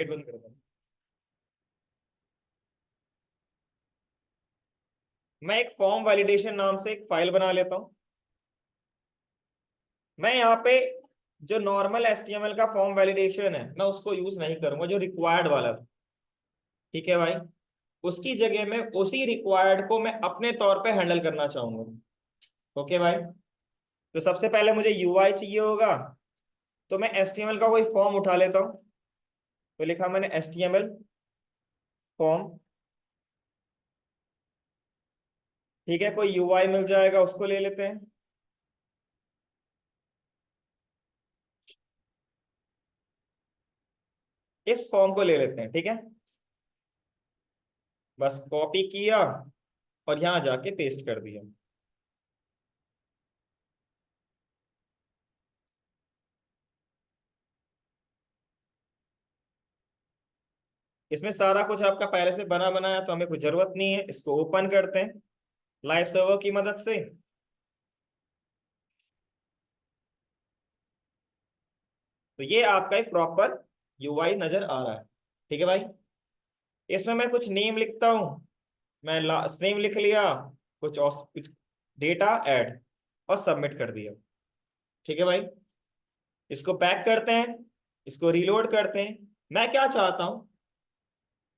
बंद कर दो। मैं एक फॉर्म वैलिडेशन नाम से एक फाइल बना लेता हूं। मैं यहाँ पे जो नॉर्मल HTML का फॉर्म वैलिडेशन है मैं उसको यूज नहीं करूंगा, जो रिक्वायर्ड वाला था। ठीक है भाई, उसकी जगह में उसी रिक्वायर्ड को मैं अपने तौर पे हैंडल करना चाहूंगा। ओके भाई, तो सबसे पहले मुझे UI चाहिए होगा। तो मैं HTML का कोई फॉर्म उठा लेता हूँ। तो लिखा मैंने HTML फॉर्म। ठीक है, कोई UI मिल जाएगा, उसको ले लेते हैं। इस फॉर्म को ले लेते हैं, ठीक है। बस कॉपी किया और यहां जाके पेस्ट कर दिया। इसमें सारा कुछ आपका पहले से बना बनाया, तो हमें कोई जरूरत नहीं है। इसको ओपन करते हैं लाइव सर्वर की मदद से। तो ये आपका एक प्रॉपर UI नजर आ रहा है। ठीक है भाई, इसमें मैं कुछ नेम लिखता हूं। मैं लास्ट नेम लिख लिया, कुछ डेटा ऐड और सबमिट कर दिया। ठीक है भाई, इसको बैक करते हैं, इसको रिलोड करते हैं। मैं क्या चाहता हूं,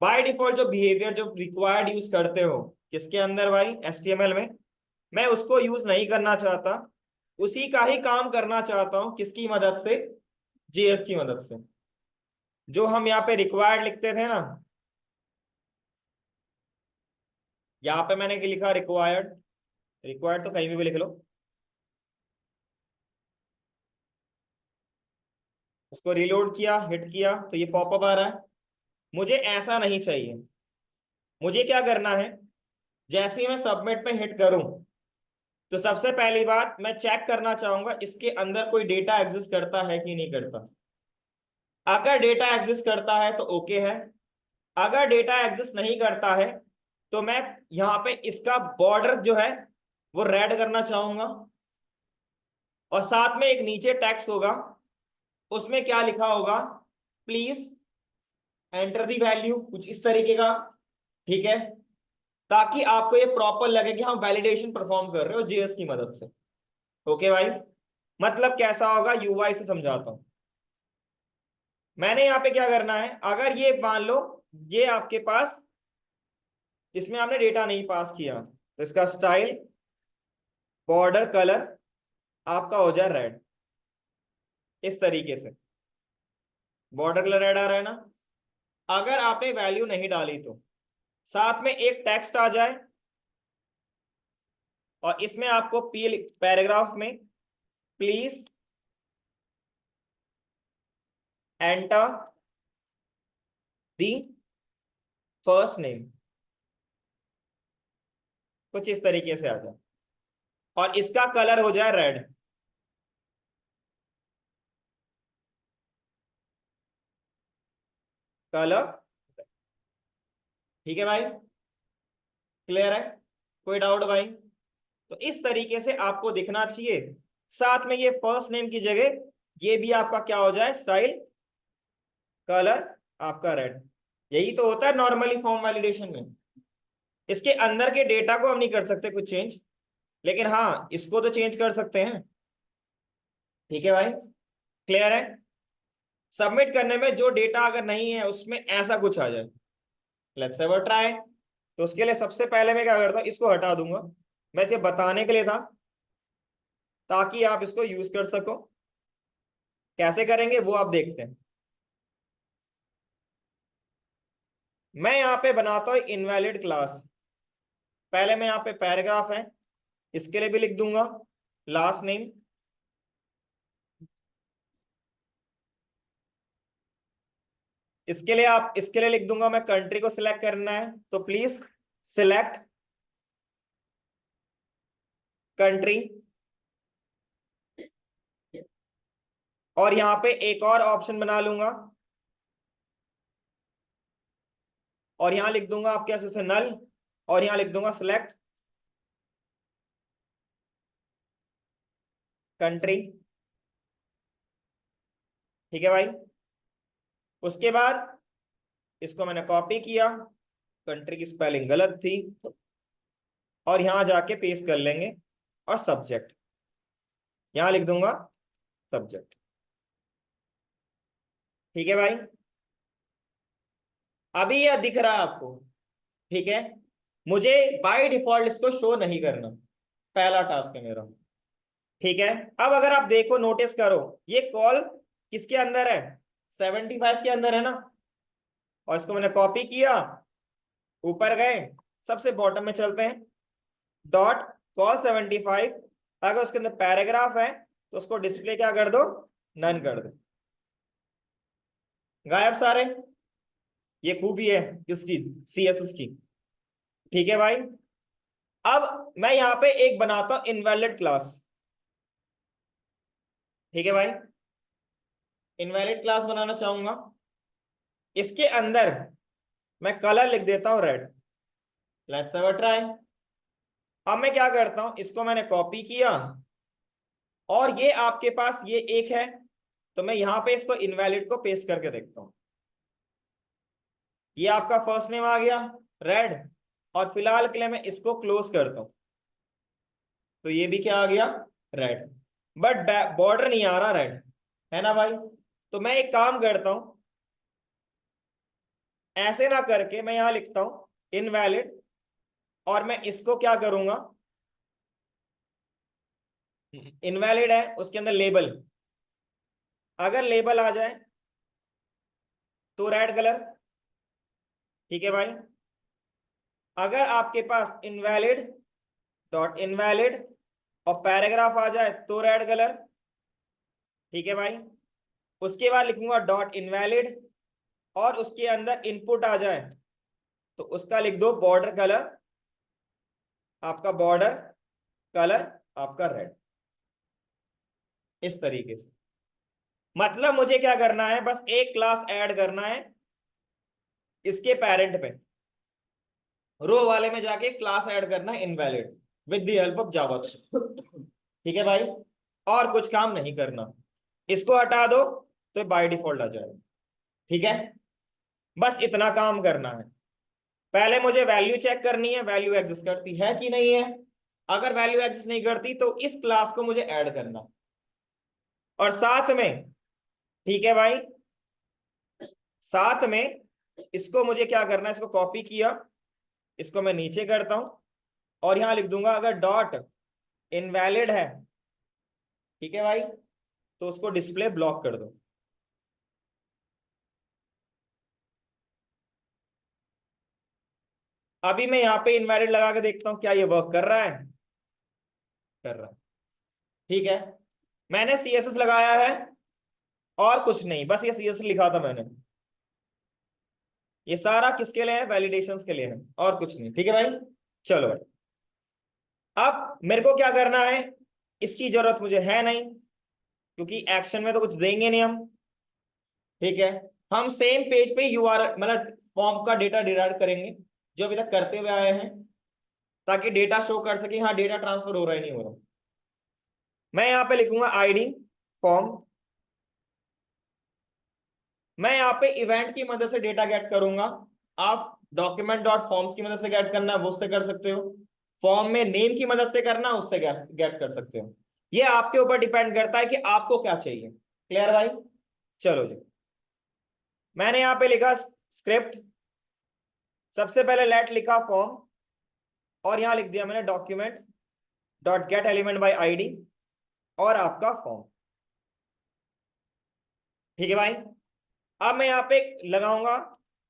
बाय डिफॉल्ट जो बिहेवियर जो रिक्वायर्ड यूज करते हो किसके अंदर भाई, HTML में, मैं उसको यूज नहीं करना चाहता। उसी का ही काम करना चाहता हूं, किसकी मदद से, JS की मदद से। जो हम यहाँ पे रिक्वायर्ड लिखते थे ना, यहाँ पे मैंने लिखा रिक्वायर्ड। रिक्वायर्ड तो कहीं भी लिख लो। उसको रिलोड किया, हिट किया, तो ये पॉपअप आ रहा है। मुझे ऐसा नहीं चाहिए। मुझे क्या करना है, जैसे ही मैं सबमिट पे हिट करूं, तो सबसे पहली बात मैं चेक करना चाहूंगा इसके अंदर कोई डेटा एग्जिस्ट करता है कि नहीं करता। अगर डेटा एग्जिस्ट करता है तो ओके है। अगर डेटा एग्जिस्ट नहीं करता है तो मैं यहाँ पे इसका बॉर्डर जो है वो रेड करना चाहूंगा। और साथ में एक नीचे टेक्स्ट होगा, उसमें क्या लिखा होगा, प्लीज एंटर दी वैल्यू, कुछ इस तरीके का। ठीक है, ताकि आपको ये प्रॉपर लगे कि हम वैलिडेशन परफॉर्म कर रहे हो JS की मदद से। ओके भाई, मतलब कैसा होगा, UI से समझाता हूं। मैंने यहाँ पे क्या करना है, अगर ये मान लो ये आपके पास, इसमें आपने डेटा नहीं पास किया, तो इसका स्टाइल, बॉर्डर कलर आपका हो जाए रेड। इस तरीके से बॉर्डर कलर रेड आ रहा है ना। अगर आपने वैल्यू नहीं डाली तो साथ में एक टेक्स्ट आ जाए, और इसमें आपको पैराग्राफ में please enter the first name, कुछ इस तरीके से आ जाए, और इसका कलर हो जाए रेड। कलर, ठीक है भाई, क्लियर है, कोई डाउट भाई। तो इस तरीके से आपको दिखना चाहिए। साथ में ये फर्स्ट नेम की जगह ये भी आपका क्या हो जाए, स्टाइल, कलर आपका रेड। यही तो होता है नॉर्मली फॉर्म वैलिडेशन में। इसके अंदर के डेटा को हम नहीं कर सकते कुछ चेंज, लेकिन हाँ इसको तो चेंज कर सकते हैं। ठीक है भाई, क्लियर है। सबमिट करने में जो डेटा अगर नहीं है उसमें ऐसा कुछ आ जाए, लेट्स हैव अ ट्राई। तो उसके लिए सबसे पहले मैं क्या करता हूँ, इसको हटा दूंगा। मैं इसे बताने के लिए था, ताकि आप इसको यूज कर सको। कैसे करेंगे वो आप देखते हैं। मैं यहाँ पे बनाता हूँ इनवैलिड क्लास। पहले मैं यहाँ पे पैराग्राफ है, इसके लिए भी लिख दूंगा लास्ट नेम। इसके लिए लिख दूंगा, मैं कंट्री को सिलेक्ट करना है, तो प्लीज सिलेक्ट कंट्री। और यहाँ पे एक और ऑप्शन बना लूंगा, और यहाँ लिख दूंगा आपके ऐसे नल, और यहाँ लिख दूंगा सिलेक्ट कंट्री। ठीक है भाई, उसके बाद इसको मैंने कॉपी किया, कंट्री की स्पेलिंग गलत थी, और यहां जाके पेस्ट कर लेंगे, और सब्जेक्ट यहां लिख दूंगा, सब्जेक्ट। ठीक है भाई, अभी यह दिख रहा है आपको? ठीक है, मुझे बाय डिफॉल्ट इसको शो नहीं करना, पहला टास्क है मेरा। ठीक है, अब अगर आप देखो, नोटिस करो, ये कॉल किसके अंदर है? 75 के अंदर है ना। और इसको मैंने कॉपी किया, ऊपर गए, सबसे बॉटम में चलते हैं, डॉट कॉल 75। अगर उसके अंदर पैराग्राफ है तो उसको डिस्प्ले क्या कर दो, नन कर दो, गायब सारे। ये खूबी है किसकी? सीएसएस की। ठीक है भाई, अब मैं यहां पे एक बनाता हूं इनवैलिड क्लास। ठीक है भाई, इनवैलिड क्लास बनाना चाहूंगा, इसके अंदर मैं कलर लिख देता हूं red. Let's have a try. अब मैं क्या करता हूं, इसको मैंने कॉपी किया, और ये आपके पास ये एक है, तो मैं यहां पे इसको इनवैलिड को पेस्ट करके देखता हूं। ये आपका फर्स्ट नेम आ गया रेड, और फिलहाल के लिए मैं इसको क्लोज करता हूं, तो ये भी क्या आ गया, रेड। बट बॉर्डर नहीं आ रहा रेड, है ना भाई? तो मैं एक काम करता हूं, ऐसे ना करके मैं यहां लिखता हूं इनवैलिड, और मैं इसको क्या करूंगा, इनवैलिड है उसके अंदर लेबल, अगर लेबल आ जाए तो रेड कलर। ठीक है भाई, अगर आपके पास इनवैलिड डॉट इनवैलिड और पैराग्राफ आ जाए तो रेड कलर। ठीक है भाई, उसके बाद लिखूंगा डॉट इनवैलिड, और उसके अंदर इनपुट आ जाए तो उसका लिख दो बॉर्डर कलर, आपका बॉर्डर कलर आपका रेड। इस तरीके से, मतलब मुझे क्या करना है, बस एक क्लास ऐड करना है इसके पेरेंट पे, रो वाले में जाके क्लास ऐड करना है invalid, with the help of JavaScript. ठीक है भाई, और कुछ काम नहीं करना, इसको हटा दो तो बाय डिफॉल्ट आ जाएगा। ठीक है, बस इतना काम करना है। पहले मुझे वैल्यू चेक करनी है, वैल्यू एग्जिस्ट करती है कि नहीं है। अगर वैल्यू एग्जिस्ट नहीं करती तो इस क्लास को मुझे ऐड करना, और साथ में, ठीक है भाई, साथ में इसको मुझे क्या करना है, इसको कॉपी किया, इसको मैं नीचे करता हूं, और यहां लिख दूंगा अगर डॉट इनवैलिड है, ठीक है भाई, तो उसको डिस्प्ले ब्लॉक कर दो। अभी मैं यहाँ पे इनवैलिड लगा के देखता हूँ क्या ये वर्क कर रहा है, कर रहा है। ठीक है, मैंने सीएसएस लगाया है, और कुछ नहीं, बस ये सीएसएस लिखा था मैंने, ये सारा किसके लिए है, वैलिडेशंस के लिए है, और कुछ नहीं। ठीक है भाई, चलो भाई, अब मेरे को क्या करना है, इसकी जरूरत मुझे है नहीं, क्योंकि एक्शन में तो कुछ देंगे नहीं हम। ठीक है, हम सेम पेज पे यूआर मतलब फॉर्म का डेटा डिराइव करेंगे जो अभी तक करते हुए आए हैं, ताकि डेटा शो कर सके हाँ डेटा ट्रांसफर हो रहा है नहीं हो रहा। मैं यहाँ पे लिखूंगा आईडी फॉर्म, मैं यहाँ पे इवेंट की मदद से डेटा गेट करूंगा। आप डॉक्यूमेंट डॉट फॉर्म्स की मदद से गेट करना है वो उससे कर सकते हो, फॉर्म में नेम की मदद से करना उससे गेट कर सकते हो। ये आपके ऊपर डिपेंड करता है कि आपको क्या चाहिए। क्लियर भाई? चलो जी, मैंने यहाँ पे लिखा स्क्रिप्ट, सबसे पहले लेट लिखा फॉर्म, और यहां लिख दिया मैंने document dot get element by ID, और आपका फॉर्म। ठीक है भाई, अब मैं यहाँ पे लगाऊंगा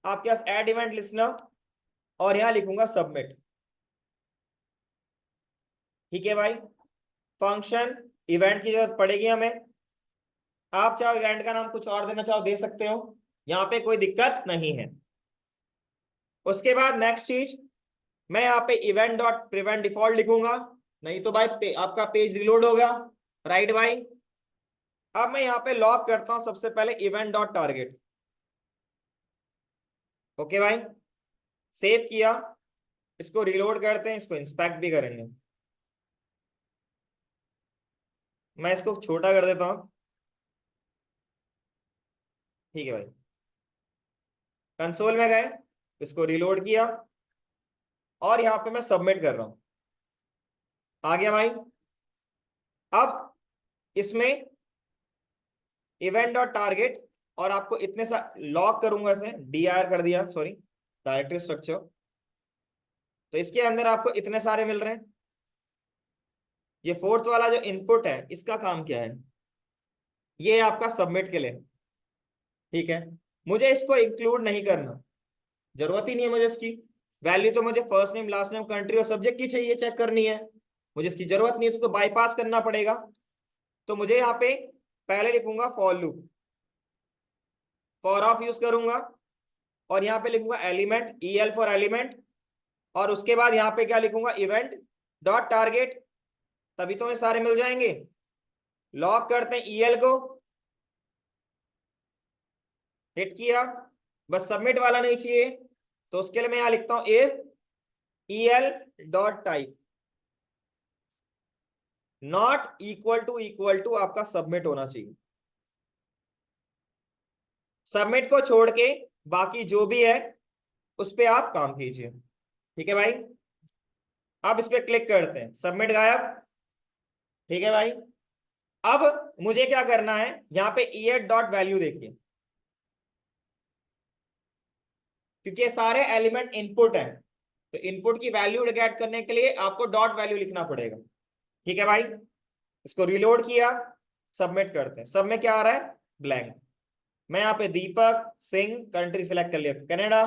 आपके पास ऐड इवेंट लिस्नर, और यहां लिखूंगा सबमिट। ठीक है भाई, फंक्शन इवेंट की जरूरत पड़ेगी हमें, आप चाहो इवेंट का नाम कुछ और देना चाहो दे सकते हो, यहाँ पे कोई दिक्कत नहीं है। उसके बाद नेक्स्ट चीज, मैं यहाँ पे इवेंट डॉट प्रिवेंट डिफॉल्ट लिखूंगा, नहीं तो भाई आपका पेज रिलोड होगा। राइट भाई, अब मैं यहाँ पे लॉग करता हूं सबसे पहले इवेंट डॉट टारगेट। ओके भाई, सेव किया, इसको रिलोड करते हैं, इसको इंस्पेक्ट भी करेंगे। मैं इसको छोटा कर देता हूं। ठीक है भाई, कंसोल में गए, इसको रिलोड किया और यहाँ पे मैं सबमिट कर रहा हूं। आ गया भाई। अब इसमें इवेंट डॉट टारगेट, और आपको इतने सा लॉक करूंगा, इसे डीआर कर दिया, सॉरी, डायरेक्टरी स्ट्रक्चर। तो इसके अंदर आपको इतने सारे मिल रहे हैं। ये फोर्थ वाला जो इनपुट है, इसका काम क्या है? ये आपका सबमिट के लिए। ठीक है, मुझे इसको इंक्लूड नहीं करना, जरूरत ही नहीं है मुझे इसकी। वैल्यू तो मुझे first name, last name, country और सब्जेक्ट की चाहिए, चेक करनी है। मुझे इसकी जरूरत नहीं है, तो बाईपास करना पड़ेगा। तो मुझे यहाँ पे पहले लिखूंगा for loop, for of use करूंगा, और यहाँ पे लिखूंगा एलिमेंट, ईएल फॉर एलिमेंट, और उसके बाद यहाँ पे क्या लिखूंगा, इवेंट डॉट टारगेट। तभी तो मैं सारे मिल जाएंगे। लॉक करते हैं ईएल को, हिट किया, बस सबमिट वाला नहीं चाहिए, तो उसके लिए मैं यहां लिखता हूं if EL dot type not equal to आपका सबमिट होना चाहिए। सबमिट को छोड़ के बाकी जो भी है उस पे आप काम कीजिए। ठीक है भाई, अब इस पे क्लिक करते हैं, सबमिट गायब। ठीक है भाई, अब मुझे क्या करना है, यहाँ पे ईएड डॉट वैल्यू देखिए, क्योंकि ये सारे एलिमेंट इनपुट हैं, तो इनपुट की वैल्यू गेट करने के लिए आपको डॉट वैल्यू लिखना पड़ेगा। ठीक है भाई, इसको रिलोड किया, सबमिट करते हैं। सब में क्या आ रहा है, ब्लैंक। मैं यहाँ पे दीपक सिंह, कंट्री सिलेक्ट कर लिया कनाडा,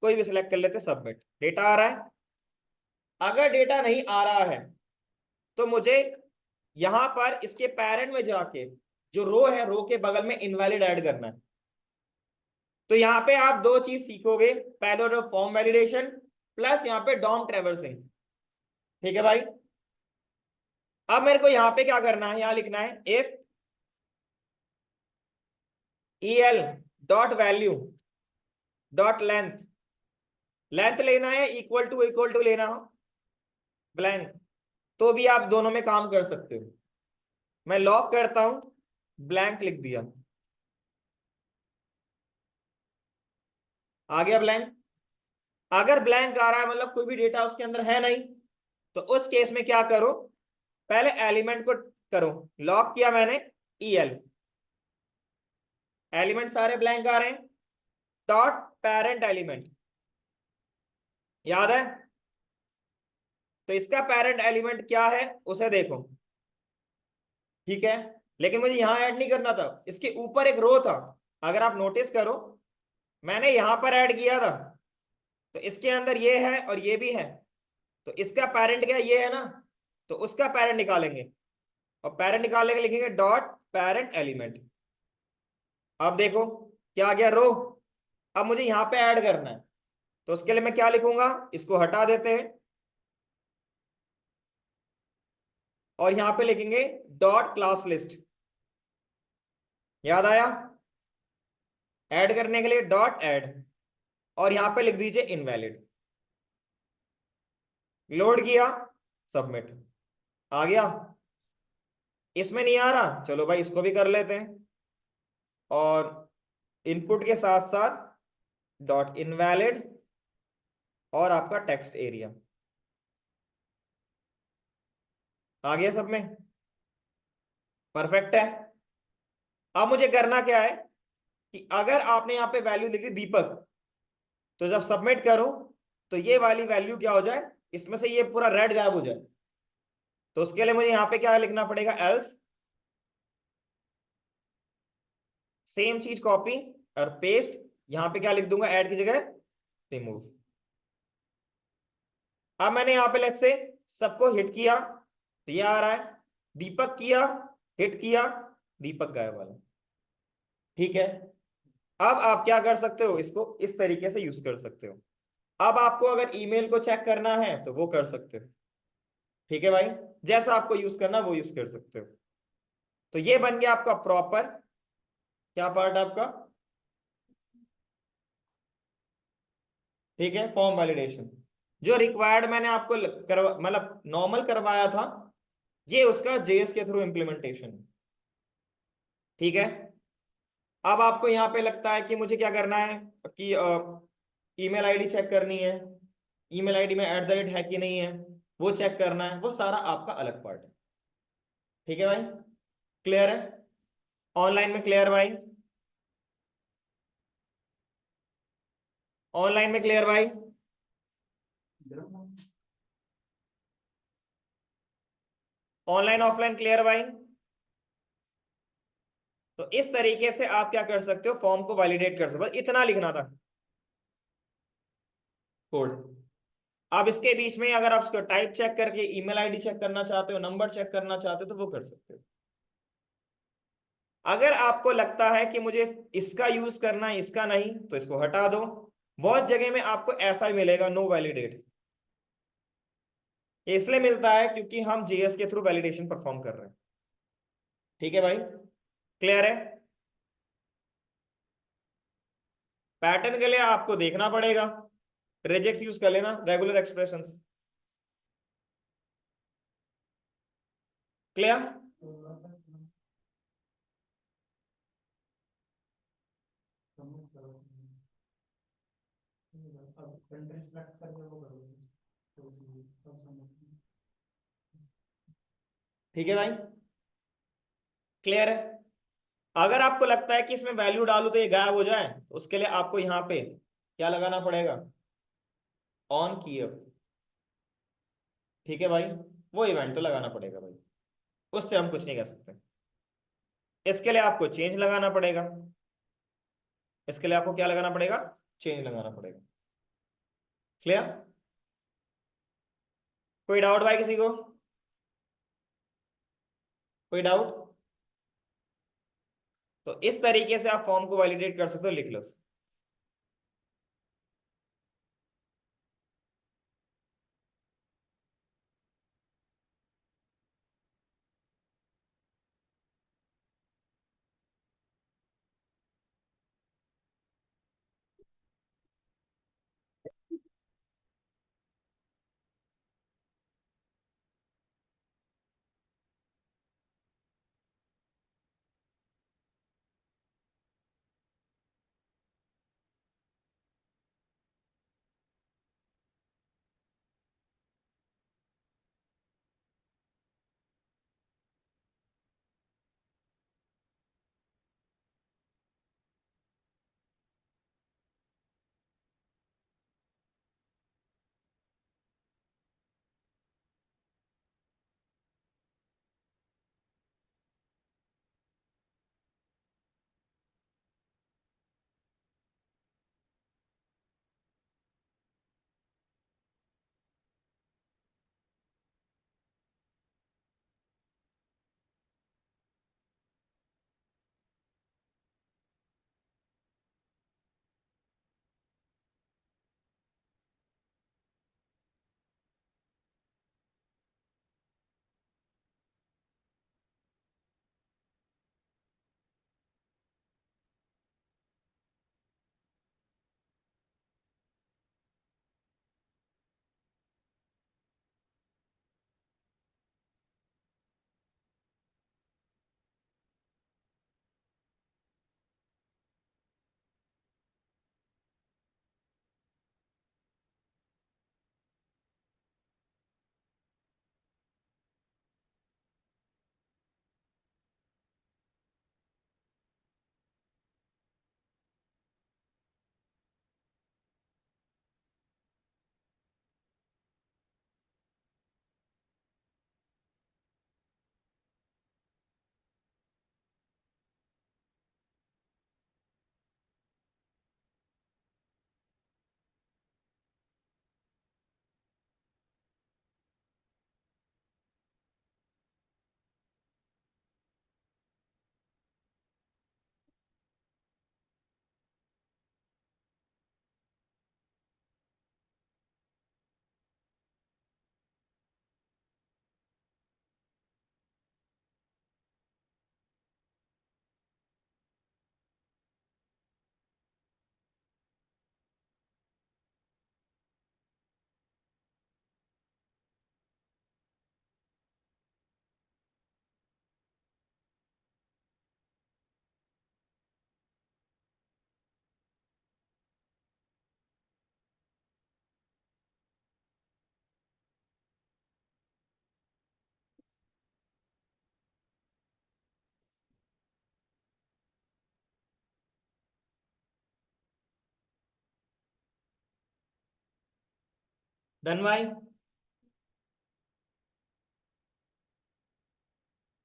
कोई भी सिलेक्ट कर लेते, सबमिट। डेटा आ रहा है। अगर डेटा नहीं आ रहा है तो मुझे यहां पर इसके पेरेंट में जाके जो रो है, रो के बगल में इनवैलिड ऐड करना है। तो यहाँ पे आप दो चीज सीखोगे, पहले तो फॉर्म वैलिडेशन प्लस यहाँ पे डॉम ट्रेवर्सिंग। ठीक है भाई, अब मेरे को यहाँ पे क्या करना है, यहाँ लिखना है if EL dot value dot length, length लेना है इक्वल टू लेना हो ब्लैंक, तो भी आप दोनों में काम कर सकते हो। मैं लॉक करता हूं, ब्लैंक लिख दिया, आ गया ब्लैंक। अगर ब्लैंक आ रहा है मतलब कोई भी डेटा उसके अंदर है नहीं, तो उस केस में क्या करो, पहले एलिमेंट को करो, लॉक किया मैंने ईएल, एलिमेंट सारे ब्लैंक आ रहे हैं, डॉट पेरेंट एलिमेंट, याद है? तो इसका पेरेंट एलिमेंट क्या है उसे देखो। ठीक है, लेकिन मुझे यहां ऐड नहीं करना था, इसके ऊपर एक रो था, अगर आप नोटिस करो, मैंने यहां पर ऐड किया था, तो इसके अंदर ये है और ये भी है, तो इसका पेरेंट क्या ये है ना, तो उसका पेरेंट निकालेंगे, और पेरेंट निकालने के लिखेंगे डॉट पेरेंट एलिमेंट। अब देखो क्या आ गया, रो। अब मुझे यहां पे ऐड करना है, तो उसके लिए मैं क्या लिखूंगा, इसको हटा देते हैं और यहां पे लिखेंगे डॉट क्लास लिस्ट। याद आया, ऐड करने के लिए डॉट ऐड, और यहां पे लिख दीजिए इनवैलिड। लोड किया, सबमिट, आ गया। इसमें नहीं आ रहा, चलो भाई इसको भी कर लेते हैं, और इनपुट के साथ साथ डॉट इनवैलिड और आपका टेक्स्ट एरिया आ गया सब में, परफेक्ट है। अब मुझे करना क्या है कि अगर आपने यहाँ पे वैल्यू लिखी दीपक, तो जब सबमिट करो तो ये वाली वैल्यू क्या हो जाए, इसमें से ये पूरा रेड गायब हो जाए। तो उसके लिए मुझे यहाँ पे क्या लिखना पड़ेगा, एल्स, सेम चीज कॉपी और पेस्ट, यहां पे क्या लिख दूंगा, ऐड की जगह रिमूव। अब मैंने यहाँ पे लेट्स से सबको हिट किया, तो ये आ रहा है, दीपक किया, हिट किया, दीपक गायब वाला। ठीक है, अब आप क्या कर सकते हो, इसको इस तरीके से यूज कर सकते हो। अब आपको अगर ईमेल को चेक करना है तो वो कर सकते हो। ठीक है भाई, जैसा आपको यूज करना वो यूज कर सकते हो। तो ये बन गया आपका प्रॉपर, क्या पार्ट आपका, ठीक है, फॉर्म वैलिडेशन। जो रिक्वायर्ड मैंने आपको करवा मतलब नॉर्मल करवाया था, ये उसका जेएस के थ्रू इंप्लीमेंटेशन। ठीक है, अब आपको यहाँ पे लगता है कि मुझे क्या करना है कि ईमेल आईडी चेक करनी है, ईमेल आईडी में @ है कि नहीं है, वो चेक करना है, वो सारा आपका अलग पार्ट है। ठीक है भाई, क्लियर है? ऑनलाइन में क्लियर भाई? ऑनलाइन में क्लियर भाई? ऑनलाइन ऑफलाइन क्लियर भाई? तो इस तरीके से आप क्या कर सकते हो, फॉर्म को वैलिडेट कर सकते हो, बस इतना लिखना था कोड। आप इसके बीच में अगर आप उसको टाइप चेक करके ईमेल आईडी चेक करना चाहते हो, नंबर चेक करना चाहते हो, तो वो कर सकते हो। अगर आपको लगता है कि मुझे इसका यूज करना है इसका नहीं, तो इसको हटा दो। बहुत जगह में आपको ऐसा ही मिलेगा, नो वैलिडेट। ये इसलिए मिलता है क्योंकि हम जेएस के थ्रू वैलिडेशन परफॉर्म कर रहे हैं। ठीक है भाई, क्लियर है? पैटर्न के लिए आपको देखना पड़ेगा, रेजेक्स यूज कर लेना, रेगुलर एक्सप्रेशंस। क्लियर? ठीक है भाई, क्लियर है? अगर आपको लगता है कि इसमें वैल्यू डालू तो ये गायब हो जाए, तो उसके लिए आपको यहाँ पे क्या लगाना पड़ेगा, ऑन की अप। ठीक है भाई, वो इवेंट तो लगाना पड़ेगा भाई, उससे हम कुछ नहीं कर सकते। इसके लिए आपको चेंज लगाना पड़ेगा, इसके लिए आपको क्या लगाना पड़ेगा, चेंज लगाना पड़ेगा। क्लियर? कोई डाउट भाई किसी को? कोई डाउट? तो इस तरीके से आप फॉर्म को वैलिडेट कर सकते हो, लिख लो। डन भाई।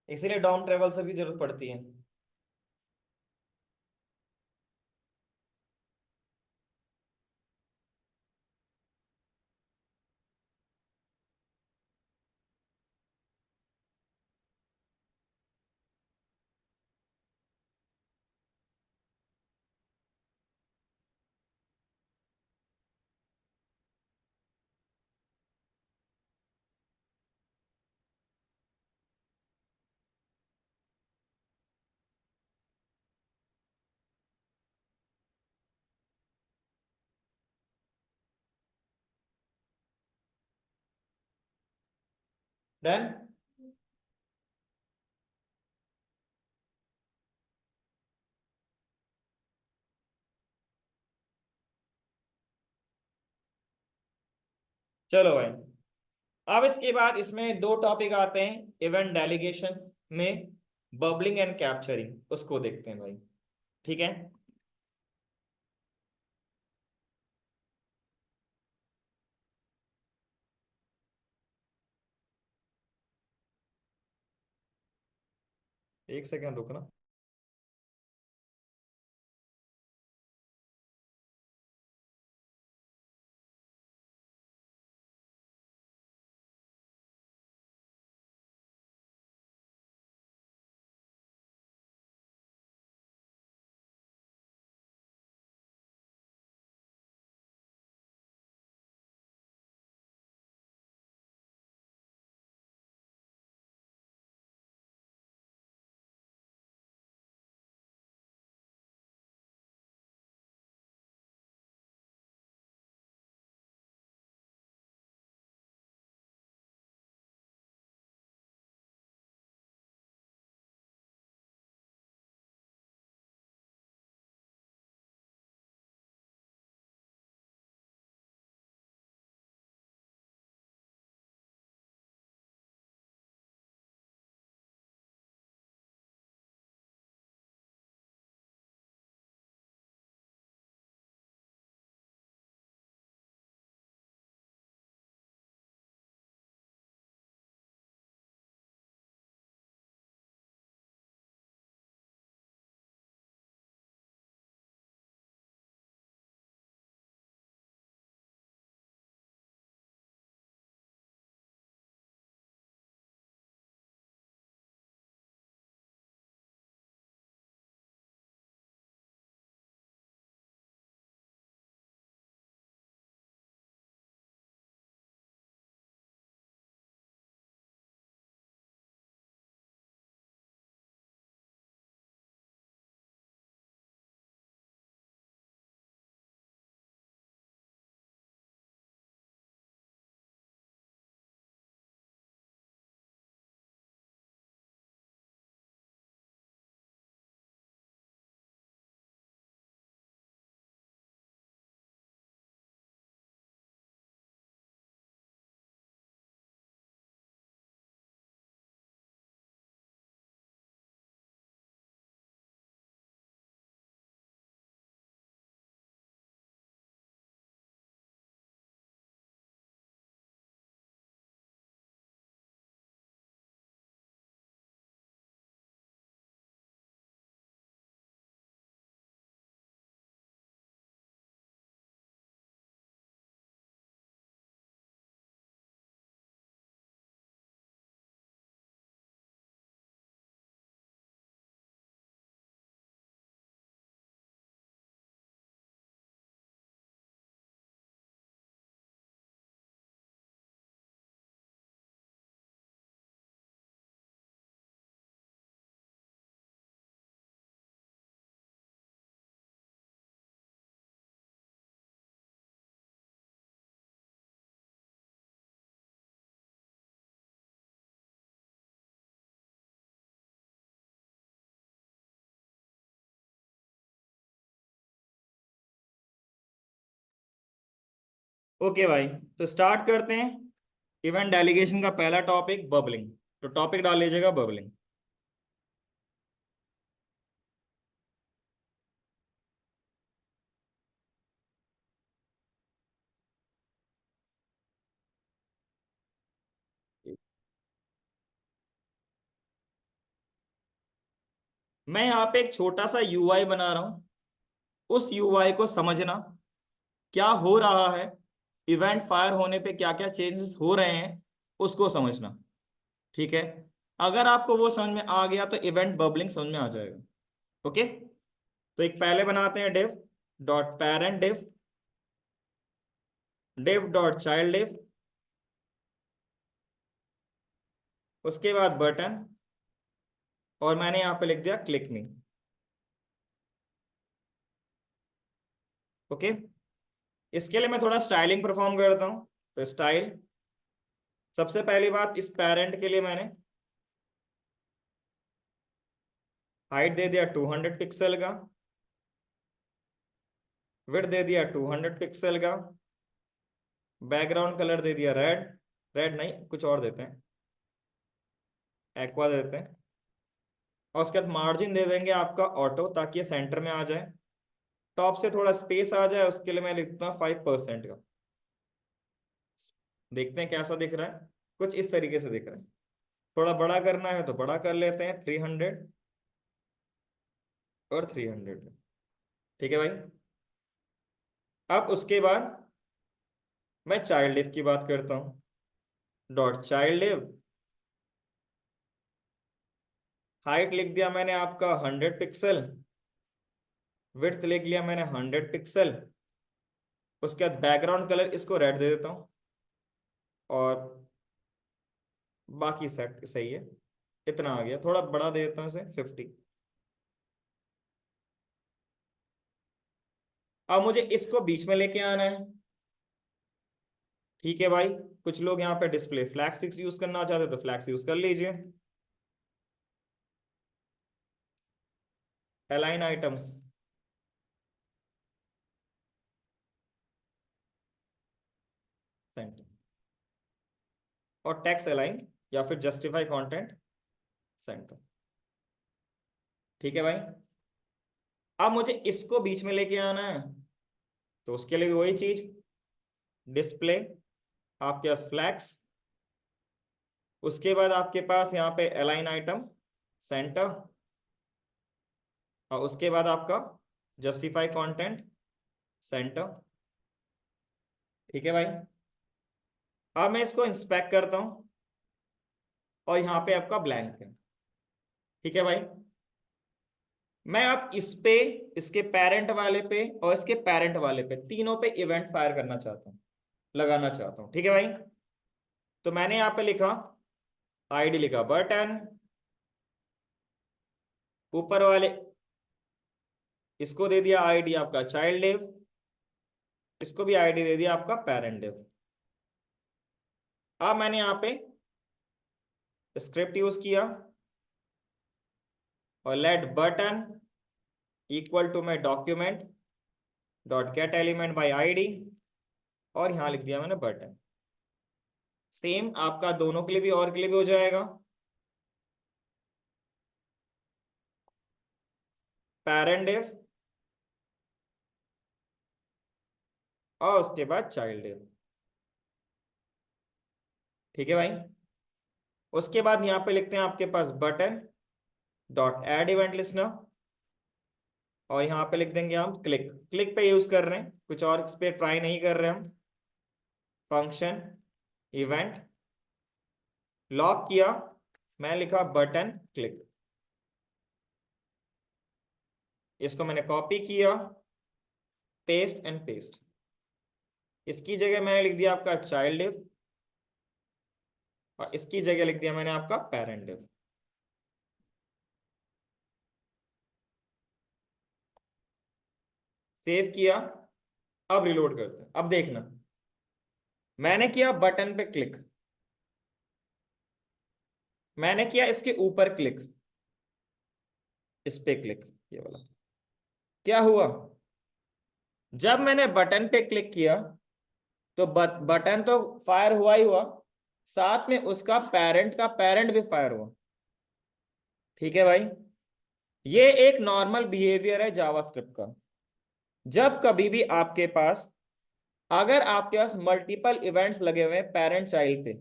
इसीलिए डॉम ट्रेवल से भी जरूरत पड़ती है। डन। चलो भाई, अब इसके बाद इसमें दो टॉपिक आते हैं इवेंट डेलीगेशन में, बबलिंग एंड कैप्चरिंग, उसको देखते हैं भाई। ठीक है। एक सेकंड रुकना। ओके भाई, तो स्टार्ट करते हैं। इवेंट डेलीगेशन का पहला टॉपिक बबलिंग। तो टॉपिक डाल लीजिएगा बबलिंग। मैं यहाँ पे एक छोटा सा यूआई बना रहा हूँ, उस यूआई को समझना, क्या हो रहा है, इवेंट फायर होने पे क्या क्या चेंजेस हो रहे हैं, उसको समझना। ठीक है, अगर आपको वो समझ में आ गया तो इवेंट बबलिंग समझ में आ जाएगा। ओके, तो एक पहले बनाते हैं div dot parent div, div dot child div, उसके बाद बटन, और मैंने यहाँ पे लिख दिया क्लिक मी। ओके, इसके लिए मैं थोड़ा स्टाइलिंग परफॉर्म करता हूँ। तो स्टाइल, सबसे पहली बात, इस पेरेंट के लिए मैंने हाइट दे दिया 200 पिक्सल का, विड्थ दे दिया 200 पिक्सल का, बैकग्राउंड कलर दे दिया रेड, रेड नहीं कुछ और देते हैं, एक्वा देते हैं, और उसके बाद मार्जिन दे देंगे आपका ऑटो, ताकि ये सेंटर में आ जाए। टॉप से थोड़ा स्पेस आ जाए, उसके लिए मैं लिखता हूँ 5% का। देखते हैं कैसा दिख रहा है, कुछ इस तरीके से दिख रहा है। थोड़ा बड़ा करना है तो बड़ा कर लेते हैं, 300 और 300। ठीक है भाई। अब उसके बाद मैं चाइल्ड लिव की बात करता हूँ, डॉट चाइल्ड लिव, हाइट लिख दिया मैंने आपका 100 पिक्सल, विड्थ लिख लिया मैंने 100 पिक्सल, उसके बाद बैकग्राउंड कलर इसको रेड दे देता हूँ, और बाकी सेट सही है। इतना आ गया, थोड़ा बड़ा दे देता हूँ इसे 50। अब मुझे इसको बीच में लेके आना है। ठीक है भाई, कुछ लोग यहाँ पे डिस्प्ले फ्लैग 6 यूज करना चाहते हैं तो फ्लैग यूज कर लीजिए। अलाइन आइटम्स, सेंटर, और टेक्स्ट अलाइन या फिर जस्टिफाई कंटेंट, सेंटर। ठीक है भाई, अब मुझे इसको बीच में लेके आना है, तो उसके लिए भी वही चीज, डिस्प्ले, आपके पास फ्लैक्स, उसके बाद आपके पास यहाँ पे अलाइन आइटम, सेंटर, और उसके बाद आपका जस्टिफाई कंटेंट, सेंटर। ठीक है भाई, अब मैं इसको इंस्पेक्ट करता हूँ, और यहाँ पे आपका ब्लैंक है। ठीक है भाई, मैं अब इस पे, इसके पेरेंट वाले पे और इसके पेरेंट वाले पे, तीनों पे इवेंट फायर करना चाहता हूँ, लगाना चाहता हूँ। ठीक है भाई, तो मैंने यहाँ पे लिखा, आईडी लिखा बटन, ऊपर वाले इसको दे दिया आईडी आपका चाइल्ड डिव, इसको भी आईडी दे दिया आपका पेरेंट डिव। अब मैंने यहाँ पे स्क्रिप्ट यूज किया, और let button equal to my document dot get element by ID, और यहां लिख दिया मैंने बटन। सेम आपका दोनों के लिए भी और के लिए भी हो जाएगा, पेरेंट डिव, और उसके बाद चाइल्ड डिव। ठीक है भाई, उसके बाद यहाँ पे लिखते हैं आपके पास button dot add event listener, और यहाँ पे लिख देंगे हम क्लिक, क्लिक पे यूज कर रहे हैं, कुछ और इस पे ट्राई नहीं कर रहे हम। फंक्शन इवेंट लॉक किया, मैं लिखा बटन क्लिक, इसको मैंने कॉपी किया, पेस्ट एंड पेस्ट, इसकी जगह मैंने लिख दिया आपका चाइल्ड डिव, और इसकी जगह लिख दिया मैंने आपका पेरेंट डिव। सेव किया, अब रिलोड करते हैं। अब देखना, मैंने किया बटन पे क्लिक, मैंने किया इसके ऊपर क्लिक, इस पे क्लिक, ये वाला, क्या हुआ, जब मैंने बटन पे क्लिक किया तो बटन तो फायर हुआ ही हुआ, साथ में उसका पेरेंट का पेरेंट भी फायर हुआ। ठीक है भाई, ये एक नॉर्मल बिहेवियर है जावास्क्रिप्ट का। जब कभी भी आपके पास, अगर आपके पास मल्टीपल इवेंट्स लगे हुए हैं पेरेंट चाइल्ड पे,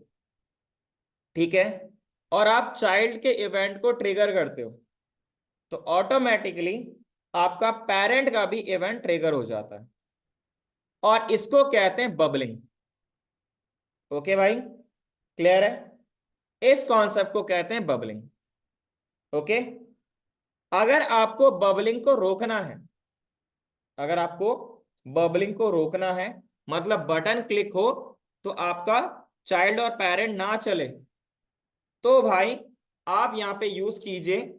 ठीक है, और आप चाइल्ड के इवेंट को ट्रिगर करते हो, तो ऑटोमेटिकली आपका पेरेंट का भी इवेंट ट्रिगर हो जाता है, और इसको कहते हैं बबलिंग। ओके भाई, क्लियर है? इस कॉन्सेप्ट को कहते हैं बबलिंग। ओके, अगर आपको बबलिंग को रोकना है, अगर आपको बबलिंग को रोकना है, मतलब बटन क्लिक हो तो आपका चाइल्ड और पेरेंट ना चले, तो भाई आप यहां पे यूज कीजिए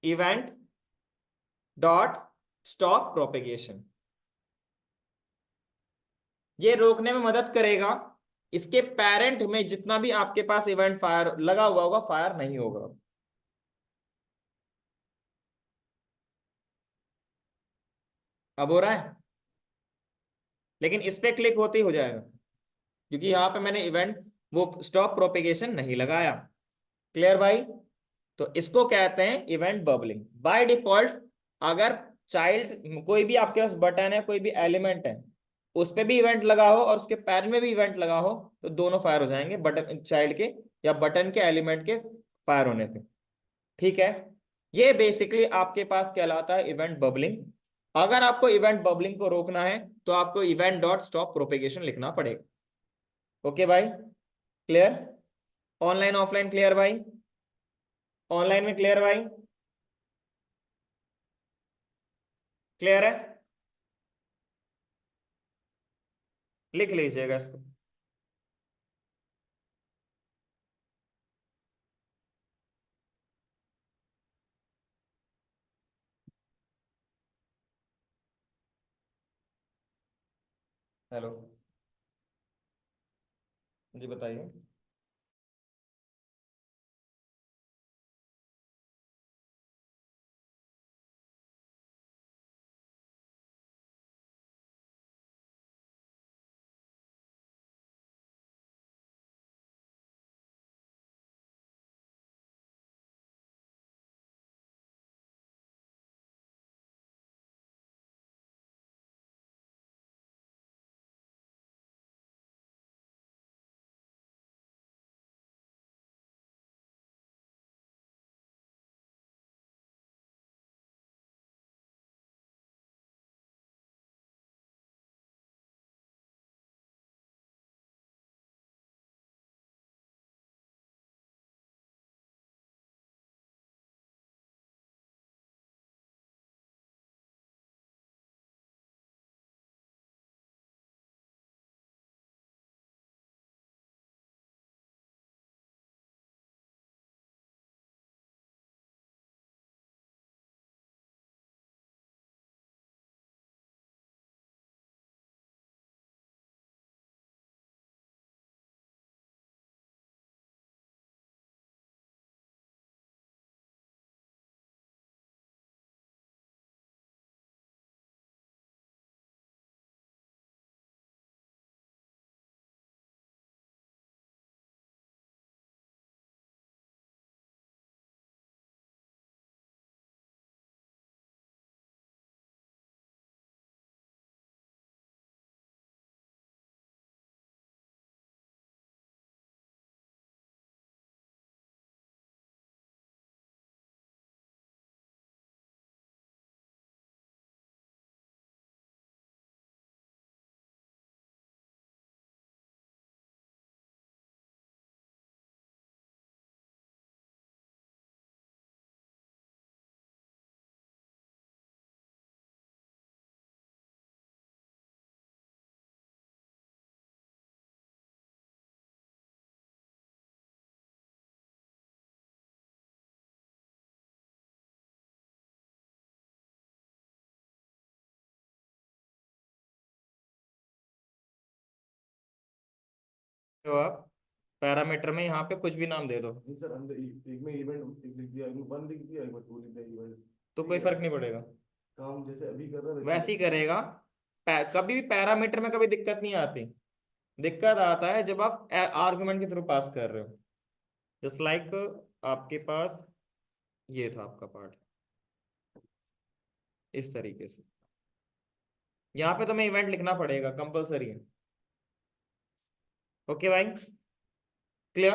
इवेंट डॉट स्टॉप प्रोपेगेशन। ये रोकने में मदद करेगा, इसके पेरेंट में जितना भी आपके पास इवेंट फायर लगा हुआ होगा, फायर नहीं होगा। अब हो रहा है, लेकिन इस पे क्लिक होते ही हो जाएगा, क्योंकि यहां पे मैंने इवेंट वो स्टॉप प्रोपेगेशन नहीं लगाया। क्लियर भाई? तो इसको कहते हैं इवेंट बबलिंग बाय डिफॉल्ट। अगर चाइल्ड कोई भी आपके पास बटन है, कोई भी एलिमेंट है, उस पे भी इवेंट लगा हो और उसके पैर में भी इवेंट लगा हो, तो दोनों फायर हो जाएंगे, बटन चाइल्ड के या बटन के एलिमेंट के फायर होने पे। ठीक है, ये बेसिकली आपके पास कहलाता है इवेंट बबलिंग। अगर आपको इवेंट बबलिंग को रोकना है तो आपको इवेंट डॉट स्टॉप प्रोपेगेशन लिखना पड़ेगा। ओके भाई, क्लियर? ऑनलाइन ऑफलाइन क्लियर भाई? ऑनलाइन में क्लियर भाई? क्लियर है? लिख लीजिएगा इसको। हेलो, जी बताइए। तो आप पैरामीटर में यहाँ पे कुछ भी नाम दे दो, नहीं सर, अंदर एक में इवेंट एक लिख दिया, एक में वन लिख दिया, एक में टू लिख दिया इवेंट। तो ठीक कोई है, फर्क नहीं पड़ेगा। काम जैसे अभी कर रहा है वैसे ही वैसे ही कर। करेगा। कभी भी पैरामीटर में कभी दिक्कत नहीं आती। दिक्कत आता है जब आप आर्गुमेंट के थ्रू पास कर रहे हो। जस्ट लाइक आपके पास ये था आपका पार्ट, इस तरीके से यहाँ पे तुम्हें इवेंट लिखना पड़ेगा, कंपलसरी है। ओके भाई, क्लियर?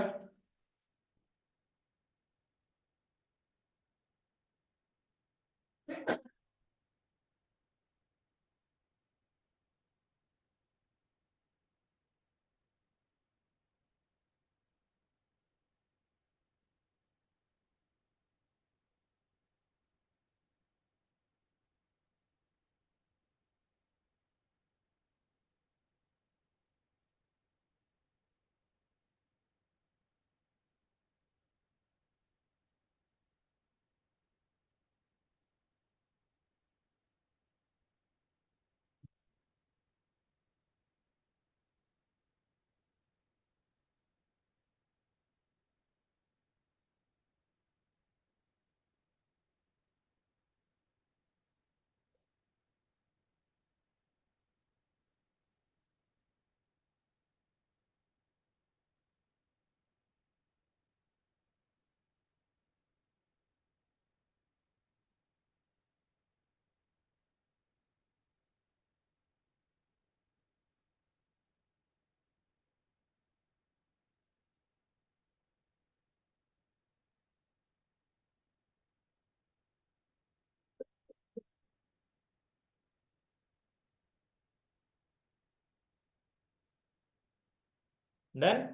डन।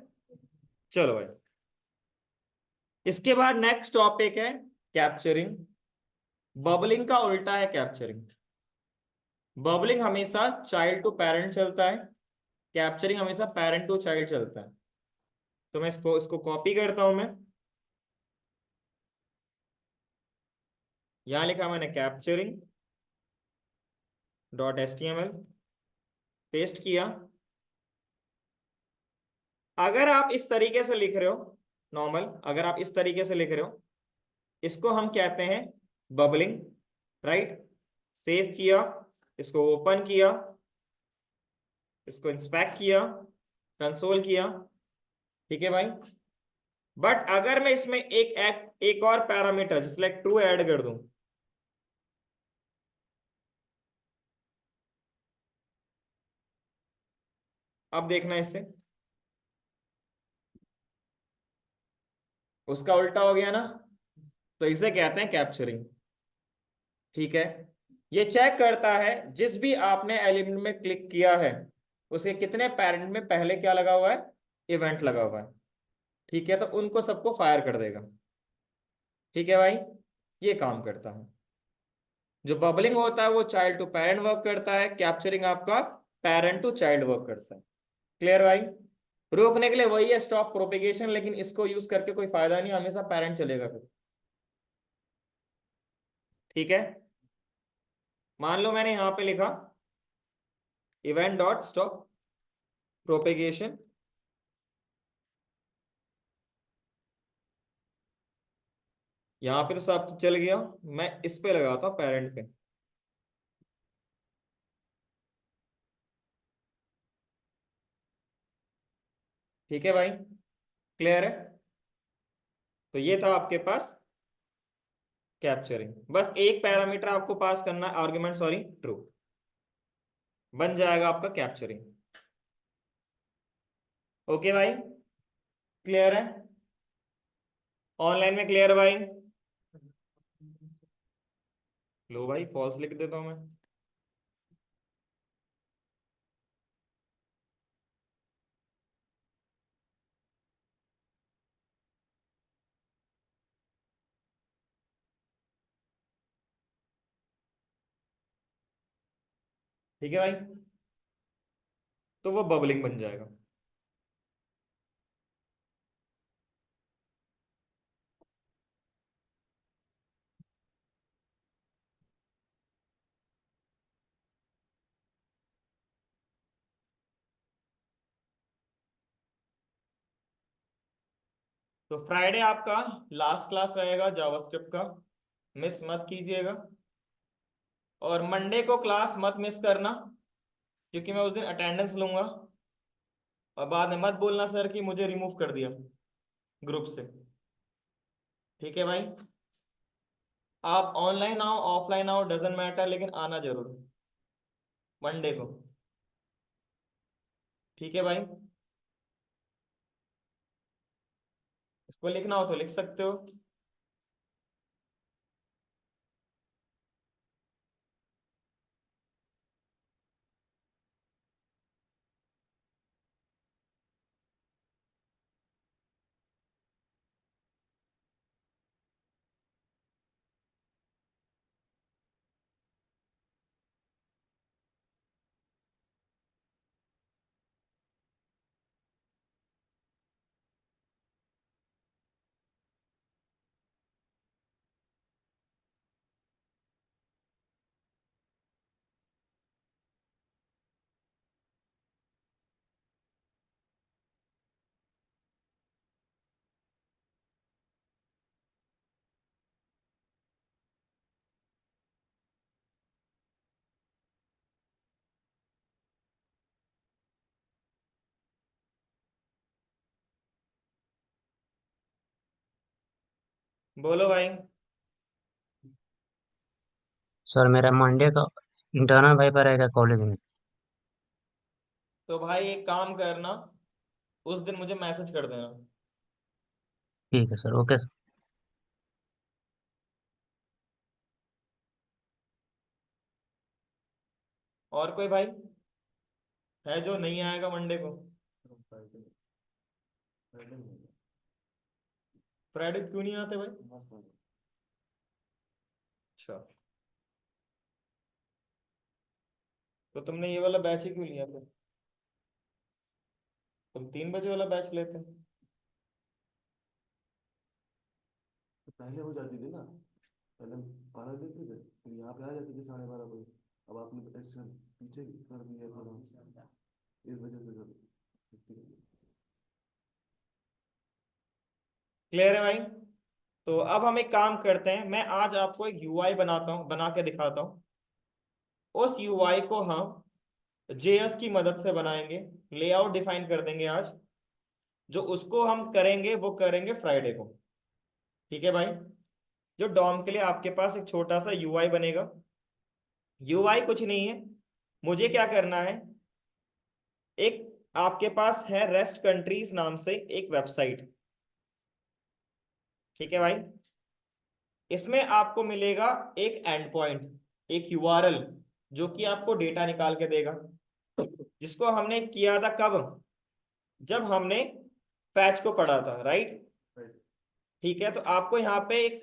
चलो भाई, इसके बाद नेक्स्ट टॉपिक है कैप्चरिंग। बबलिंग का उल्टा है कैप्चरिंग। बबलिंग हमेशा चाइल्ड टू पेरेंट चलता है, कैप्चरिंग हमेशा पेरेंट टू चाइल्ड चलता है। तो मैं इसको इसको कॉपी करता हूं मैं। यहां लिखा मैंने कैप्चरिंग डॉट HTML, पेस्ट किया। अगर आप इस तरीके से लिख रहे हो, नॉर्मल अगर आप इस तरीके से लिख रहे हो, इसको हम कहते हैं बबलिंग, राइट। सेव किया, इसको ओपन किया, इसको इंस्पेक्ट किया, कंसोल किया, ठीक है भाई। बट अगर मैं इसमें एक और पैरामीटर जैसे लाइक ट्रू ऐड कर दूं, अब देखना इससे उसका उल्टा हो गया ना, तो इसे कहते हैं कैप्चरिंग, ठीक है। ये चेक करता है जिस भी आपने एलिमेंट में क्लिक किया है उसके कितने पैरेंट में पहले क्या लगा हुआ है, इवेंट लगा हुआ है, ठीक है। तो उनको सबको फायर कर देगा, ठीक है भाई। ये काम करता है। जो बबलिंग होता है वो चाइल्ड टू पेरेंट वर्क करता है, कैप्चरिंग आपका पेरेंट टू चाइल्ड वर्क करता है। क्लियर भाई। रोकने के लिए वही है स्टॉप प्रोपेगेशन, लेकिन इसको यूज करके कोई फायदा नहीं, हमेशा पेरेंट चलेगा फिर, ठीक है। मान लो मैंने यहां पे लिखा इवेंट डॉट स्टॉप प्रोपेगेशन, यहां पे तो सब चल गया। मैं इस पे लगाता हूं पेरेंट पे, ठीक है भाई। क्लियर है। तो ये था आपके पास कैप्चरिंग। बस एक पैरामीटर आपको पास करना है, आर्गुमेंट सॉरी ट्रू, बन जाएगा आपका कैप्चरिंग। ओके भाई, क्लियर है। ऑनलाइन में क्लियर है भाई। लो भाई फॉल्स लिख देता हूं मैं। ठीक है भाई, तो वो बबलिंग बन जाएगा। तो फ्राइडे आपका लास्ट क्लास रहेगा जावास्क्रिप्ट का, मिस मत कीजिएगा। और मंडे को क्लास मत मिस करना, क्योंकि मैं उस दिन अटेंडेंस लूंगा। और बाद में मत बोलना सर कि मुझे रिमूव कर दिया ग्रुप से, ठीक है भाई। आप ऑनलाइन आओ ऑफलाइन आओ डजेंट मैटर, लेकिन आना जरूर मंडे को, ठीक है भाई। इसको लिखना हो तो लिख सकते हो। बोलो भाई। सर मेरा मंडे का इंटर्नल भाई पर रहेगा कॉलेज में। तो भाई एक काम करना, उस दिन मुझे मैसेज कर देना। ठीक है सर, ओके सर। और कोई भाई है जो नहीं आएगा मंडे को? फ्राइडे क्यों नहीं आते भाई? अच्छा, तो तुमने ये वाला बैच ही क्यों लिया फिर? तुम 3 बजे वाला बैच लेते। तो पहले हो जाती थी ना, पहले हम 12 देते थे, फिर यहाँ पे आ जाती थी 12:30 बजे। अब आपने ऐसे पीछे कर दिया थोड़ा, इस वजह से सर। क्लियर है भाई? तो अब हम एक काम करते हैं, मैं आज आपको एक यूआई बनाता हूँ, बना के दिखाता हूँ। उस यूआई को हम जेएस की मदद से बनाएंगे, लेआउट डिफाइन कर देंगे आज। जो उसको हम करेंगे वो करेंगे फ्राइडे को। ठीक है भाई? जो डॉम के लिए आपके पास एक छोटा सा यूआई बनेगा। यूआई कुछ नहीं है, मुझे क्या करना है, एक आपके पास है रेस्ट कंट्रीज नाम से एक वेबसाइट। ठीक है भाई? इसमें आपको मिलेगा एक एंड पॉइंट, एक यूआरएल, जो कि आपको डेटा निकाल के देगा, जिसको हमने किया था कब? जब हमने फैच को पढ़ा था, राइट? ठीक है, तो आपको यहाँ पे एक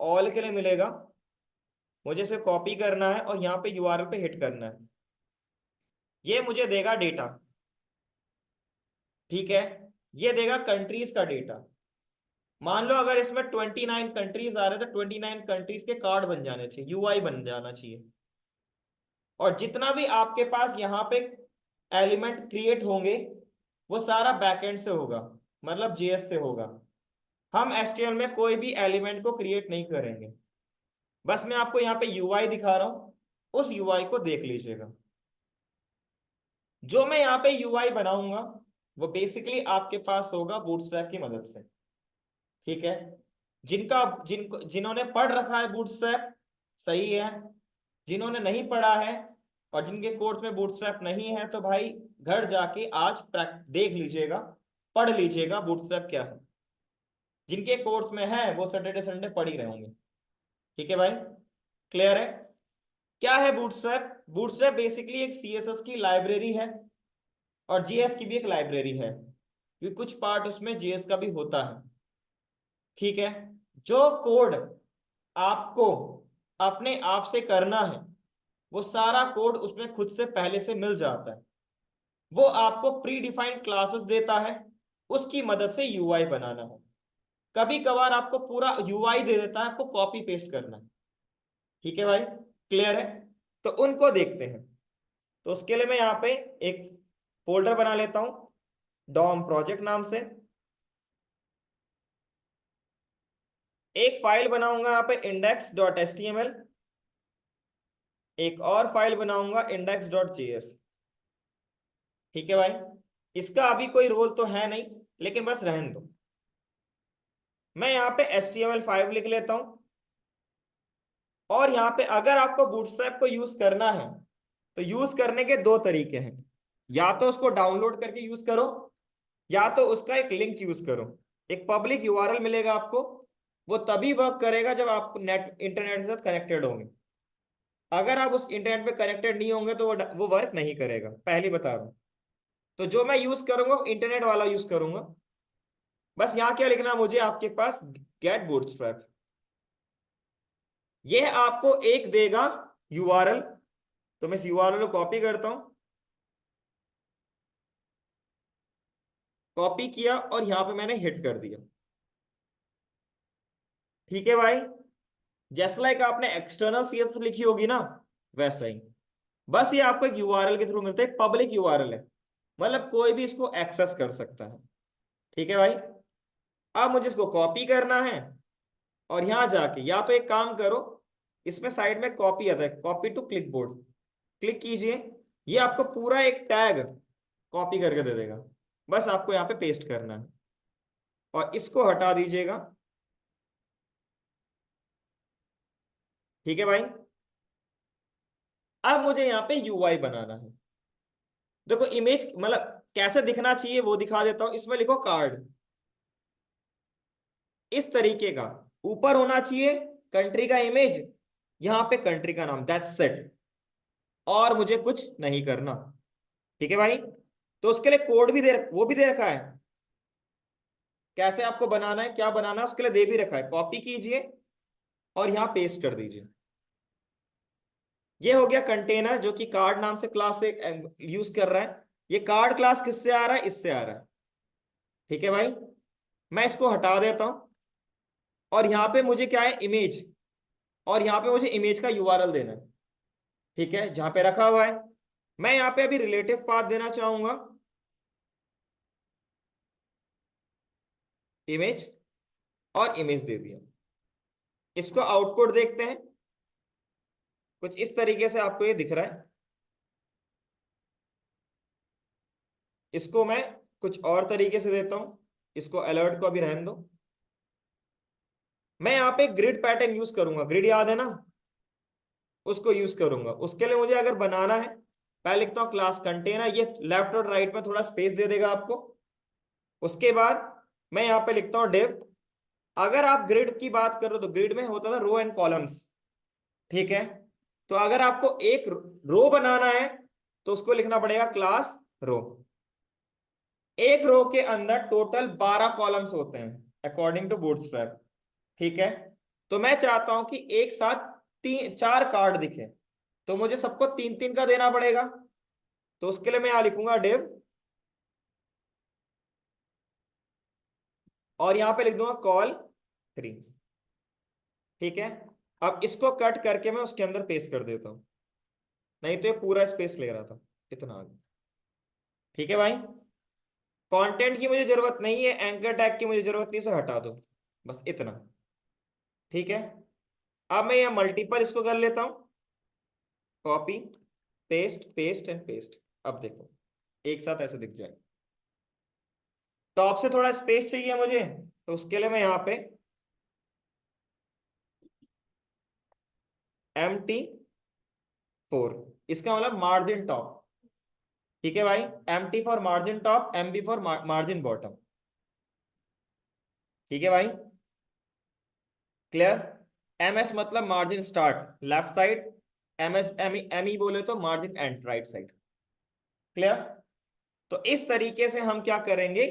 ऑल के लिए मिलेगा, मुझे इसे कॉपी करना है और यहाँ पे यूआरएल पे हिट करना है। ये मुझे देगा डेटा। ठीक है, ये देगा कंट्रीज का डेटा। मान लो अगर इसमें 29 कंट्रीज आ रहे, तो 29 कंट्रीज के कार्ड बन जाने चाहिए, यूआई बन जाना चाहिए। और जितना भी आपके पास यहाँ पे एलिमेंट क्रिएट होंगे, वो सारा बैकएंड से होगा, मतलब जेएस से होगा। हम एचटीएमएल में कोई भी एलिमेंट को क्रिएट नहीं करेंगे। बस मैं आपको यहाँ पे यूआई दिखा रहा हूँ, उस यूआई को देख लीजिएगा। जो मैं यहाँ पे यूआई बनाऊंगा वो बेसिकली आपके पास होगा बूटस्ट्रैप की मदद से। ठीक है, जिन्होंने पढ़ रखा है बूटस्ट्रैप, सही है। जिन्होंने नहीं पढ़ा है और जिनके कोर्स में बूटस्ट्रैप नहीं है, तो भाई घर जाके आज देख लीजिएगा, पढ़ लीजिएगा बूटस्ट्रैप क्या है। जिनके कोर्स में है वो सैटरडे संडे पढ़ ही रहे होंगे। ठीक है भाई? क्लियर है? क्या है बूटस्ट्रैप? बूटस्ट्रैप बेसिकली एक सीएसएस की लाइब्रेरी है और जीएस की भी एक लाइब्रेरी है, क्योंकि कुछ पार्ट उसमें जीएस का भी होता है। ठीक है, जो कोड आपको अपने आप से करना है, वो सारा कोड उसमें खुद से पहले से मिल जाता है। वो आपको प्री डिफाइंड क्लासेस देता है, उसकी मदद से यूआई बनाना है। कभी कभार आपको पूरा यूआई दे देता है, आपको कॉपी पेस्ट करना है। ठीक है भाई? क्लियर है? तो उनको देखते हैं। तो उसके लिए मैं यहाँ पे एक फोल्डर बना लेता हूं डॉम प्रोजेक्ट नाम से। एक फाइल बनाऊंगा यहाँ पे index.html, एक और फाइल बनाऊंगा index.js। ठीक है भाई? इसका अभी कोई रोल तो है नहीं, लेकिन बस रहने दो। मैं यहाँ पे HTML5 लिख लेता हूं। और यहाँ पे अगर आपको बूटस्ट्रैप को यूज करना है, तो यूज करने के दो तरीके हैं। या तो उसको डाउनलोड करके यूज करो, या तो उसका एक लिंक यूज करो। एक पब्लिक यूआरएल मिलेगा आपको, वो तभी वर्क करेगा जब आप नेट इंटरनेट के साथ कनेक्टेड होंगे। अगर आप उस इंटरनेट पे कनेक्टेड नहीं होंगे तो वो वर्क नहीं करेगा, पहली बता रहा हूं। तो जो मैं यूज करूंगा इंटरनेट वाला यूज करूंगा। बस यहाँ क्या लिखना है मुझे, आपके पास गेट बूटस्ट्रैप, यह आपको एक देगा यूआरएल। तो मैं इस यूआरएल को कॉपी करता हूं, कॉपी किया और यहां पे मैंने हिट कर दिया। ठीक है भाई? जैसे लाइक आपने एक्सटर्नल सीएसएस लिखी होगी ना, वैसा ही। बस ये आपको एक यूआरएल के थ्रू मिलता है, पब्लिक यूआरएल है, मतलब कोई भी इसको एक्सेस कर सकता है। ठीक है भाई? अब मुझे इसको कॉपी करना है और यहां जाके या तो एक काम करो, इसमें साइड में कॉपी आता है, copy to click board, click कीजिए। ये आपको पूरा एक टैग कॉपी करके दे देगा। बस आपको यहाँ पे पेस्ट करना है और इसको हटा दीजिएगा। ठीक है भाई? अब मुझे यहाँ पे यूआई बनाना है। देखो इमेज मतलब कैसे दिखना चाहिए वो दिखा देता हूं। इसमें लिखो कार्ड, इस तरीके का ऊपर होना चाहिए कंट्री का इमेज, यहां पे कंट्री का नाम, दैट्स इट। और मुझे कुछ नहीं करना। ठीक है भाई? तो उसके लिए कोड भी वो भी दे रखा है। कैसे आपको बनाना है, क्या बनाना है, उसके लिए दे भी रखा है, कॉपी कीजिए और यहां पेस्ट कर दीजिए। ये हो गया कंटेनर जो कि कार्ड नाम से क्लास से यूज कर रहा है। ये कार्ड क्लास किससे आ रहा है, इससे आ रहा है। ठीक है भाई, मैं इसको हटा देता हूं और यहाँ पे मुझे क्या है, इमेज, और यहाँ पे मुझे इमेज का यूआरएल देना है। ठीक है, जहां पे रखा हुआ है। मैं यहाँ पे अभी रिलेटिव पाथ देना चाहूंगा, इमेज, और इमेज दे दिया। इसको आउटपुट देखते हैं, कुछ इस तरीके से आपको ये दिख रहा है। इसको मैं कुछ और तरीके से देता हूं, इसको अलर्ट को अभी रहने दो। मैं यहाँ पे ग्रिड पैटर्न यूज करूंगा, ग्रिड याद है ना, उसको यूज करूंगा। उसके लिए मुझे अगर बनाना है, पहले लिखता हूँ क्लास कंटेनर, ये लेफ्ट और राइट में थोड़ा स्पेस दे देगा आपको। उसके बाद मैं यहाँ पे लिखता हूँ डिव। अगर आप ग्रिड की बात करो तो ग्रिड में होता था रो एंड कॉलम्स। ठीक है, तो अगर आपको एक रो बनाना है तो उसको लिखना पड़ेगा क्लास रो। एक रो के अंदर टोटल 12 कॉलम्स होते हैं अकॉर्डिंग टू बूटस्ट्रैप। ठीक है, तो मैं चाहता हूं कि एक साथ तीन चार कार्ड दिखे, तो मुझे सबको तीन तीन का देना पड़ेगा। तो उसके लिए मैं यहां लिखूंगा डिव, और यहां पे लिख दूंगा कॉल 3। ठीक है, अब इसको कट करके मैं उसके अंदर पेस्ट कर देता हूं, नहीं तो ये पूरा स्पेस ले रहा था, इतना आगे। ठीक है भाई, कंटेंट की मुझे जरूरत नहीं है, एंकर टैग की मुझे जरूरत नहीं, इसे हटा दो, बस इतना। ठीक है, अब मैं यहाँ मल्टीपल इसको कर लेता हूं, copy paste paste and paste. अब देखो एक साथ ऐसे दिख जाए। टॉप से थोड़ा स्पेस चाहिए मुझे, तो उसके लिए मैं यहाँ पे MT4, इसका मतलब मार्जिन टॉप। ठीक है भाई, MT for margin top, MB for margin bottom. ठीक है भाई, क्लियर। MS मतलब margin start left side, ME बोले तो margin and right side. Clear. तो इस तरीके से हम क्या करेंगे,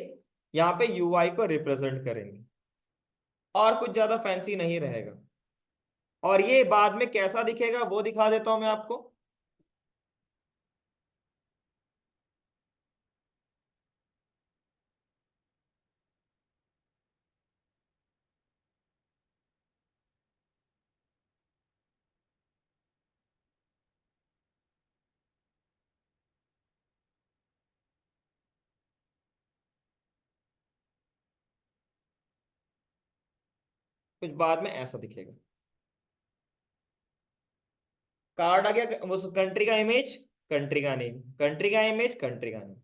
यहाँ पे UI को रिप्रेजेंट करेंगे, और कुछ ज्यादा फैंसी नहीं रहेगा। और ये बाद में कैसा दिखेगा वो दिखा देता हूं मैं आपको। कुछ बाद में ऐसा दिखेगा, कार्ड आ गया, वो कंट्री का इमेज, कंट्री का नेम, कंट्री का इमेज, कंट्री का नेम।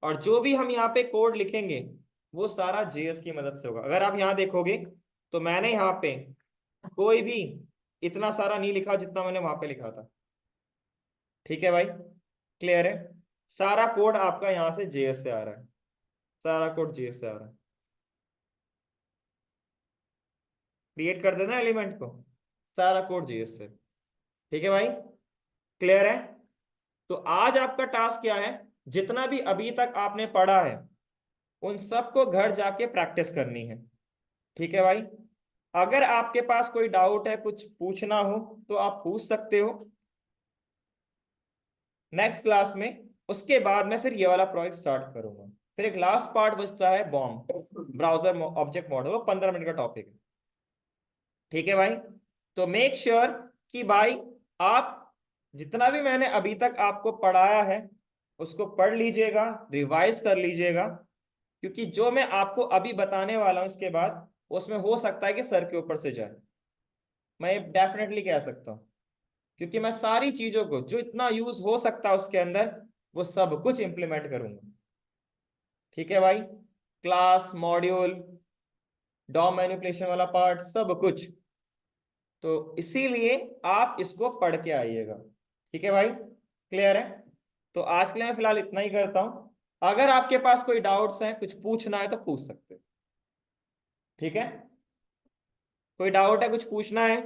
और जो भी हम यहाँ पे कोड लिखेंगे वो सारा JS की मदद से होगा। अगर आप यहाँ देखोगे तो मैंने यहाँ पे कोई भी इतना सारा नहीं लिखा जितना मैंने वहां पे लिखा था। ठीक है भाई, क्लियर है। सारा कोड आपका यहाँ से JS से आ रहा है, सारा कोड JS से आ रहा है। क्रिएट कर देना एलिमेंट को, सारा कोड JS से। ठीक है भाई, क्लियर है। तो आज आपका टास्क क्या है, जितना भी अभी तक आपने पढ़ा है उन सबको घर जाके प्रैक्टिस करनी है। ठीक है भाई, अगर आपके पास कोई डाउट है, कुछ पूछना हो तो आप पूछ सकते हो नेक्स्ट क्लास में। उसके बाद मैं फिर ये वाला प्रोजेक्ट स्टार्ट करूंगा। फिर एक लास्ट पार्ट बचता है बॉम्ब ब्राउजर ऑब्जेक्ट मॉडल, वो 15 मिनट का टॉपिक है। ठीक है भाई, तो मेक श्योर कि भाई आप जितना भी मैंने अभी तक आपको पढ़ाया है उसको पढ़ लीजिएगा, रिवाइज कर लीजिएगा। क्योंकि जो मैं आपको अभी बताने वाला हूं इसके बाद, उसमें हो सकता है कि सर के ऊपर से जाए, मैं डेफिनेटली कह सकता हूँ। क्योंकि मैं सारी चीजों को जो इतना यूज हो सकता है उसके अंदर, वो सब कुछ इंप्लीमेंट करूंगा। ठीक है भाई, क्लास मॉड्यूल डॉम मैनिपुलेशन वाला पार्ट सब कुछ। तो इसीलिए आप इसको पढ़ के आइएगा। ठीक है भाई, क्लियर है। तो आज के लिए मैं फिलहाल इतना ही करता हूं, अगर आपके पास कोई डाउट्स हैं, कुछ पूछना है तो पूछ सकते हो। ठीक है, कोई डाउट है, कुछ पूछना है।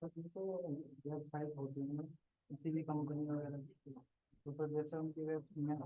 तो वेबसाइट होती है किसी भी कंपनी वगैरह की, तो सर जैसे उनकी वेब मैं